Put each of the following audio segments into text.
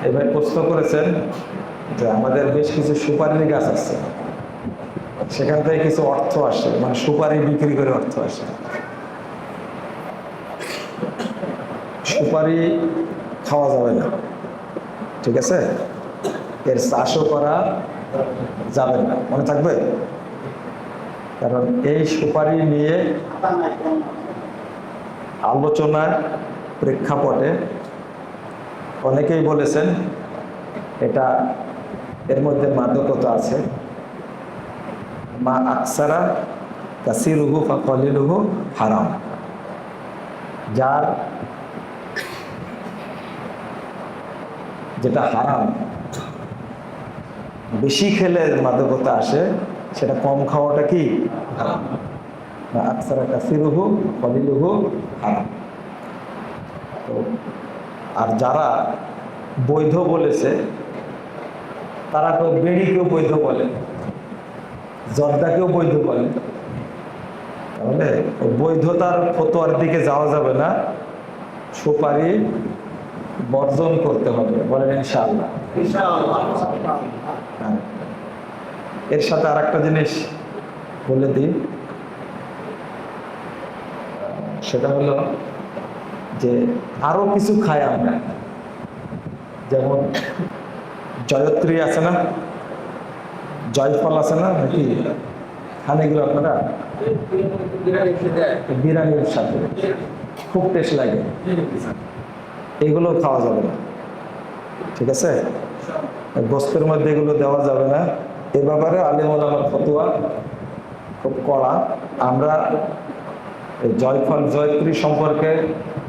এবার প্রশ্ন করেছেন যে আমাদের বেশ কিছু সুপারির গাছ আছে, সেখান থেকে কিছু অর্থ আসে, মানে সুপারি বিক্রি করে অর্থ আসে। সুপারি খাওয়া যাবে না, ঠিক আছে? এর চাষও করা যাবে না, মনে থাকবে। কারণ এই সুপারি নিয়ে আলোচনার প্রেক্ষাপটে অনেকেই বলেছেন এটা এর মধ্যে মাদকতা আছে। মা আকসারা কাসিরুহু ফাকলিলুহু হারাম। যার যেটা হারাম, বেশি খেলে মাদকতা আসে, সেটা কম খাওয়াটা কি হারাম। মা আকসারা কাসিরুহু ফাকলিলুহু হারাম। তো আর যারা বৈধ বলেছে তারা তো বেড়িকেও বৈধ বলে, জর্দাকেও বৈধ বলে। তাহলে বৈধতার ফতোয়ার দিকে যাওয়া যাবে না, সুপারি বর্জন করতে হবে, বলেন ইনশাআল্লাহ। হ্যাঁ। এর সাথে আর একটা জিনিস বলে দিই, সেটা হলো যে আরো কিছু খাই আমরা, যেমন জয়ত্রী আছে না, জয়ফল আছে না, নাকি খান এগুলো আপনারা? বিরিয়ানির সাথে খুব টেস্ট লাগে, এগুলো খাওয়া যাবে না, ঠিক আছে? গোস্তের মধ্যে এগুলো দেওয়া যাবে না। এ ব্যাপারে আলিম ওলামার ফতোয়া খুব কড়া। আমরা জয়ফল জয়ত্রী সম্পর্কে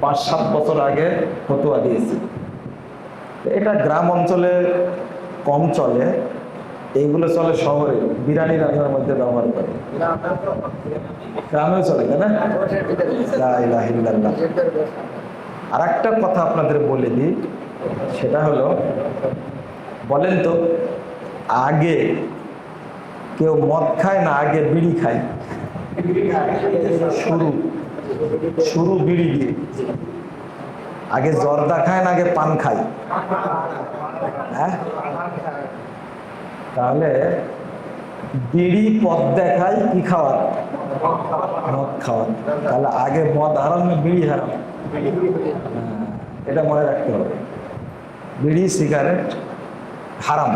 5-7 বছর আগে ফতোয়া দিয়েছি। এটা গ্রাম অঞ্চলে কম চলে, এইগুলো চলে শহরে, বিরিয়ানি রান্নার মধ্যে ব্যবহার করে। গ্রামেও চলে, তাই না? লা ইলাহা ইল্লাল্লাহ। আর একটা কথা আপনাদের বলে দিই, সেটা হলো, বলেন তো আগে কেউ মদ খায় না আগে বিড়ি খায়? শুরু বিড়ি দিয়ে। আগে জর্দা খায় না আগে পান খায়? হ্যাঁ, তাহলে বিড়ি পথ দেখায় কি খাওয়ার? মদ খাওয়ার। তাহলে আগে মদ হারাম না বিড়ি হারাম? এটা মনে রাখতে হবে। বিড়ি সিগারেট হারাম,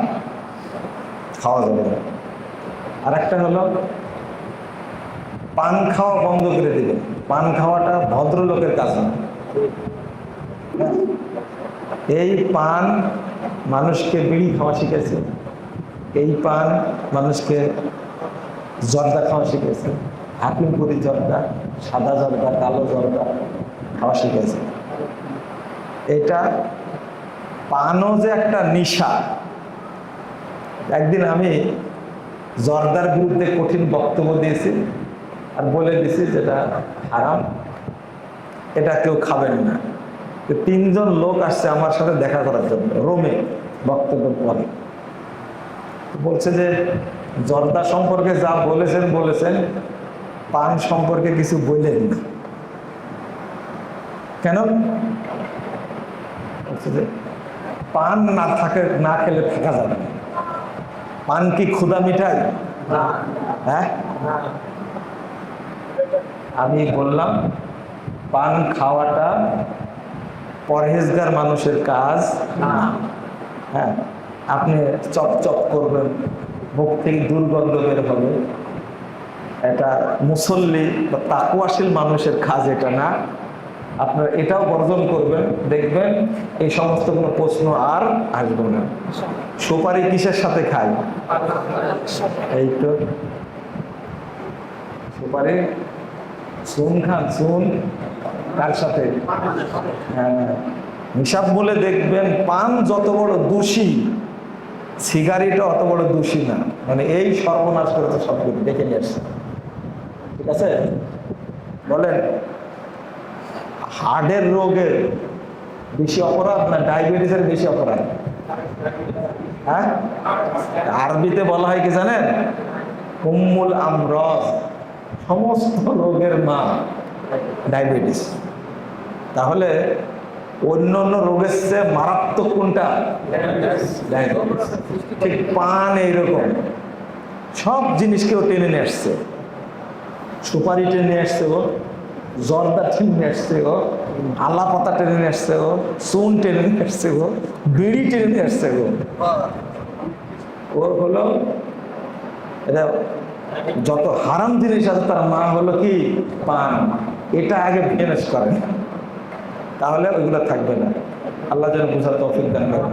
খাওয়া যাবে না। আর একটা হলো পান খাওয়া বন্ধ করে দিবে। পান খাওয়াটা ভদ্রলোকের কাজ না। এই পান মানুষকে বিড়ি খাওয়া শিখেছে, এই পান মানুষকে জর্দা খাওয়া শিখেছে, হাকিমপুরি জর্দা, সাদা জর্দা, কালো জর্দা খাওয়া শিখেছে। এটা পানও যে একটা নেশা। একদিন আমি জর্দার বিরুদ্ধে কঠিন বক্তব্য দিয়েছি আর বলে দিয়েছি যেটা হারাম, এটা কেউ খাবেন না। 3 জন লোক আসছে আমার সাথে দেখা করার জন্য রোমে, বক্তব্যের পরে। বলছে যে জর্দা সম্পর্কে যা বলেছেন পান সম্পর্কে কিছু বললেন না কেন? বলছে যে পান না খেলে থাকা যাবে না। পান কি ক্ষুধা মিটায়? হ্যাঁ, আমি বললাম পান খাওয়াটা পরহেজগার মানুষের কাজ না। হ্যাঁ, আপনি চপ করবেন, মুখ থেকে দুর্গন্ধ বের হবে, এটা মুসল্লি বা তাকওয়াশীল মানুষের কাজ এটা না। আপনারা এটাও বর্জন করবেন, দেখবেন এই সমস্ত কোনো প্রশ্ন আর আসবে না। সুপারি কিসের সাথে খায়? এই তো সুপারি চুন খান, চুন কার সাথে? হ্যাঁ, হিসাব বলে দেখবেন পান যত বড় দোষী, সিগারেটও অত বড় দোষী না। মানে এই সর্বনাশ করে তো সব দেখে নিয়ে আসছে, ঠিক আছে? বলেন হার্টের রোগের বেশি অপরাধ না ডায়াবেটিসের বেশি অপরাধ? হ্যাঁ, আরবিতে বলা হয় কি জানেন? উম্মুল আমরাজ, সমস্ত রোগের মা ডায়াবেটিস। তাহলে অন্য অন্য রোগের চেয়ে মারাত্মক কোনটা? ডায়াবেটিস। ঠিক পান এইরকম সব জিনিসকেও টেনে নিয়ে আসছে। সুপারি টেনে নিয়ে আসছে ও, জর্দা টেনে নিয়ে আসছে ও, আলা পাতা টেনে নিয়ে আসছে ও, চুন টেনে নিয়ে আসছে ও, বিড়ি টেনে নিয়ে আসছে ও। ওর হলো এটা যত হারাম জিনিস আছে তার মা হলো কি? পান। এটা আগে ম্যানেজ করে, তাহলে ওইগুলো থাকবে না। আল্লাহ যেন বুঝার তৌফিক দান করেন।